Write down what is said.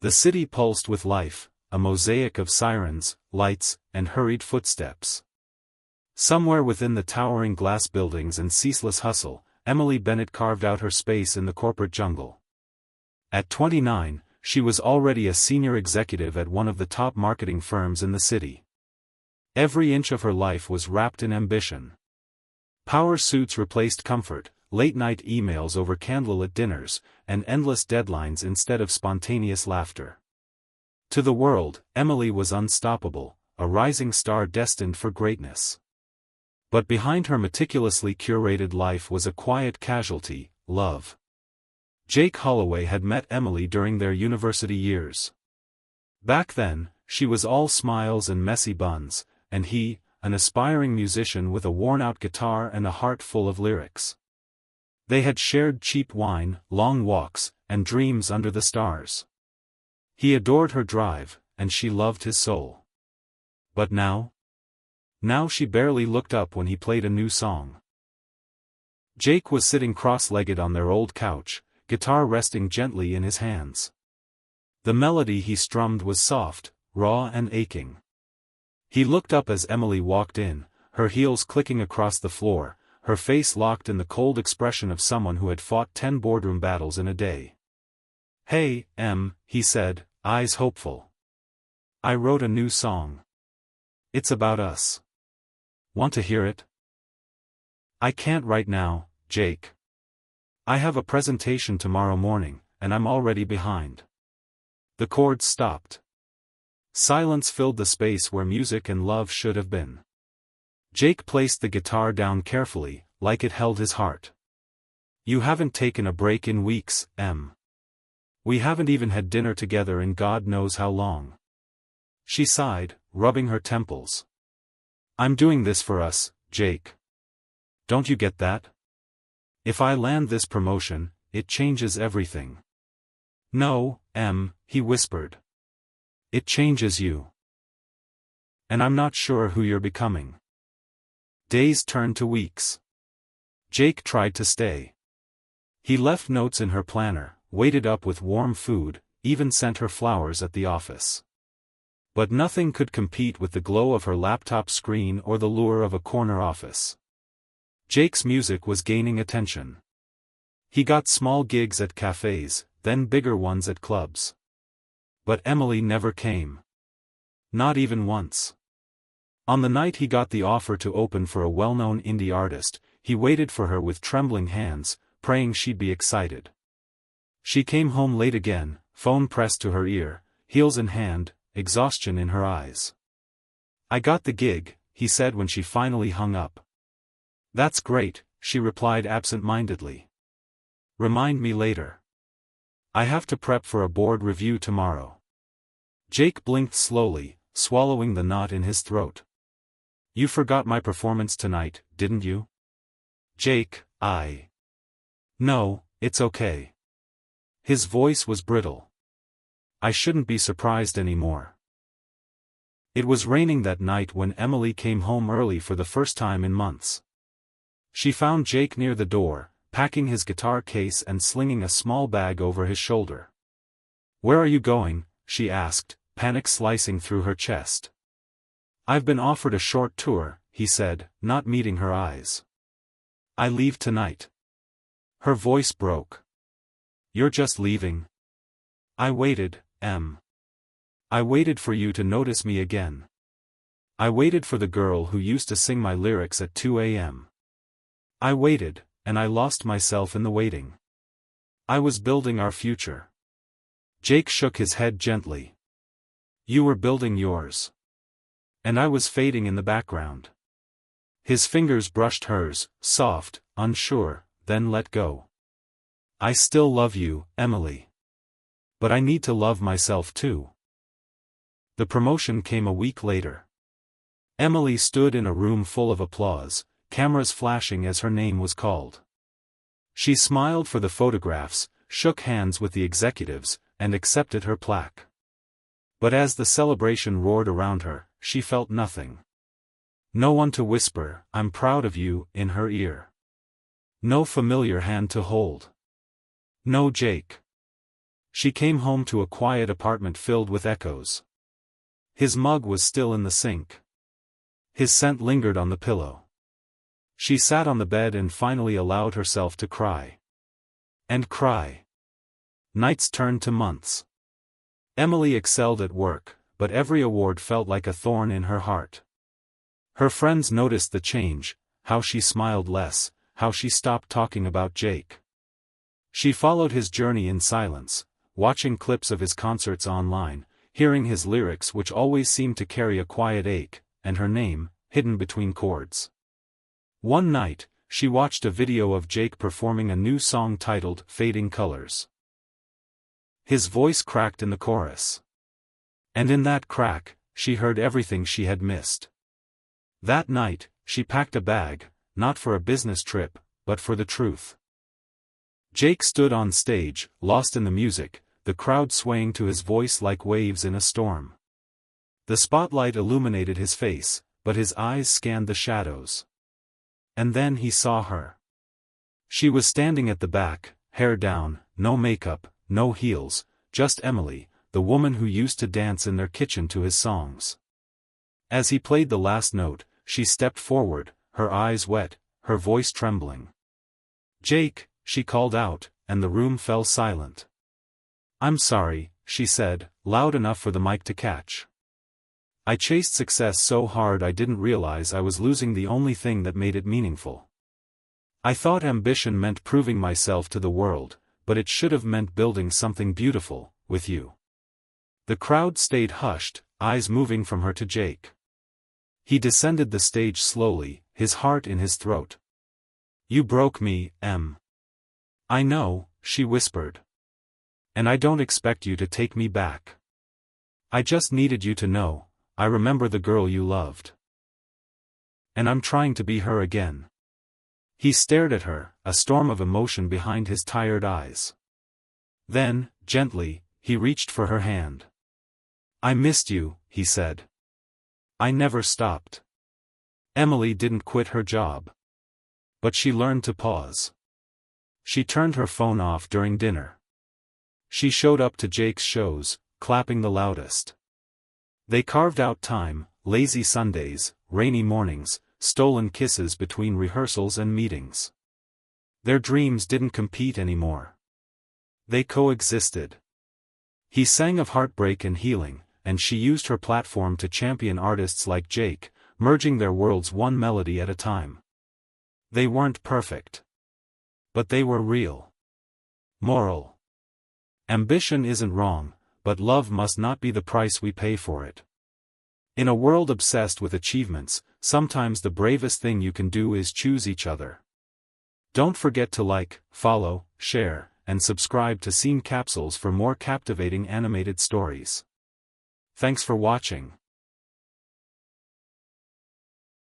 The city pulsed with life, a mosaic of sirens, lights, and hurried footsteps. Somewhere within the towering glass buildings and ceaseless hustle, Emily Bennett carved out her space in the corporate jungle. At 29, she was already a senior executive at one of the top marketing firms in the city. Every inch of her life was wrapped in ambition. Power suits replaced comfort, late-night emails over candlelit dinners, and endless deadlines instead of spontaneous laughter. To the world, Emily was unstoppable, a rising star destined for greatness. But behind her meticulously curated life was a quiet casualty, love. Jake Holloway had met Emily during their university years. Back then, she was all smiles and messy buns, and he, an aspiring musician with a worn-out guitar and a heart full of lyrics. They had shared cheap wine, long walks, and dreams under the stars. He adored her drive, and she loved his soul. But now? Now she barely looked up when he played a new song. Jake was sitting cross-legged on their old couch, guitar resting gently in his hands. The melody he strummed was soft, raw and aching. He looked up as Emily walked in, her heels clicking across the floor, her face locked in the cold expression of someone who had fought 10 boardroom battles in a day. "Hey, Em," he said, eyes hopeful. "I wrote a new song. It's about us. Want to hear it?" "I can't right now, Jake. I have a presentation tomorrow morning, and I'm already behind." The chords stopped. Silence filled the space where music and love should have been. Jake placed the guitar down carefully, like it held his heart. "You haven't taken a break in weeks, Em. We haven't even had dinner together in God knows how long." She sighed, rubbing her temples. "I'm doing this for us, Jake. Don't you get that? If I land this promotion, it changes everything." "No, Em," he whispered. "It changes you. And I'm not sure who you're becoming." Days turned to weeks. Jake tried to stay. He left notes in her planner, waited up with warm food, even sent her flowers at the office. But nothing could compete with the glow of her laptop screen or the lure of a corner office. Jake's music was gaining attention. He got small gigs at cafes, then bigger ones at clubs. But Emily never came. Not even once. On the night he got the offer to open for a well-known indie artist, he waited for her with trembling hands, praying she'd be excited. She came home late again, phone pressed to her ear, heels in hand, exhaustion in her eyes. "I got the gig," he said when she finally hung up. "That's great," she replied absent-mindedly. "Remind me later. I have to prep for a board review tomorrow." Jake blinked slowly, swallowing the knot in his throat. "You forgot my performance tonight, didn't you?" "Jake, No, it's okay." His voice was brittle. "I shouldn't be surprised anymore." It was raining that night when Emily came home early for the first time in months. She found Jake near the door, packing his guitar case and slinging a small bag over his shoulder. "Where are you going?" she asked, panic slicing through her chest. "I've been offered a short tour," he said, not meeting her eyes. "I leave tonight." Her voice broke. "You're just leaving?" "I waited, Em. I waited for you to notice me again. I waited for the girl who used to sing my lyrics at 2 a.m. I waited, and I lost myself in the waiting. I was building our future." Jake shook his head gently. "You were building yours. And I was fading in the background." His fingers brushed hers, soft, unsure, then let go. "I still love you, Emily. But I need to love myself too." The promotion came a week later. Emily stood in a room full of applause, cameras flashing as her name was called. She smiled for the photographs, shook hands with the executives, and accepted her plaque. But as the celebration roared around her, she felt nothing. No one to whisper, "I'm proud of you," in her ear. No familiar hand to hold. No Jake. She came home to a quiet apartment filled with echoes. His mug was still in the sink. His scent lingered on the pillow. She sat on the bed and finally allowed herself to cry. And cry. Nights turned to months. Emily excelled at work, but every award felt like a thorn in her heart. Her friends noticed the change, how she smiled less, how she stopped talking about Jake. She followed his journey in silence, watching clips of his concerts online, hearing his lyrics which always seemed to carry a quiet ache, and her name, hidden between chords. One night, she watched a video of Jake performing a new song titled Fading Colors. His voice cracked in the chorus. And in that crack, she heard everything she had missed. That night, she packed a bag, not for a business trip, but for the truth. Jake stood on stage, lost in the music, the crowd swaying to his voice like waves in a storm. The spotlight illuminated his face, but his eyes scanned the shadows. And then he saw her. She was standing at the back, hair down, no makeup, no heels, just Emily, the woman who used to dance in their kitchen to his songs. As he played the last note, she stepped forward, her eyes wet, her voice trembling. "Jake," she called out, and the room fell silent. "I'm sorry," she said, loud enough for the mic to catch. "I chased success so hard I didn't realize I was losing the only thing that made it meaningful. I thought ambition meant proving myself to the world, but it should have meant building something beautiful, with you." The crowd stayed hushed, eyes moving from her to Jake. He descended the stage slowly, his heart in his throat. "You broke me, Em." "I know," she whispered. "And I don't expect you to take me back. I just needed you to know, I remember the girl you loved. And I'm trying to be her again." He stared at her, a storm of emotion behind his tired eyes. Then, gently, he reached for her hand. "I missed you," he said. "I never stopped." Emily didn't quit her job. But she learned to pause. She turned her phone off during dinner. She showed up to Jake's shows, clapping the loudest. They carved out time, lazy Sundays, rainy mornings, stolen kisses between rehearsals and meetings. Their dreams didn't compete anymore. They coexisted. He sang of heartbreak and healing, and she used her platform to champion artists like Jake, merging their worlds one melody at a time. They weren't perfect. But they were real. Moral: ambition isn't wrong, but love must not be the price we pay for it. In a world obsessed with achievements, sometimes the bravest thing you can do is choose each other. Don't forget to like, follow, share, and subscribe to Scenecapsules for more captivating animated stories. Thanks for watching.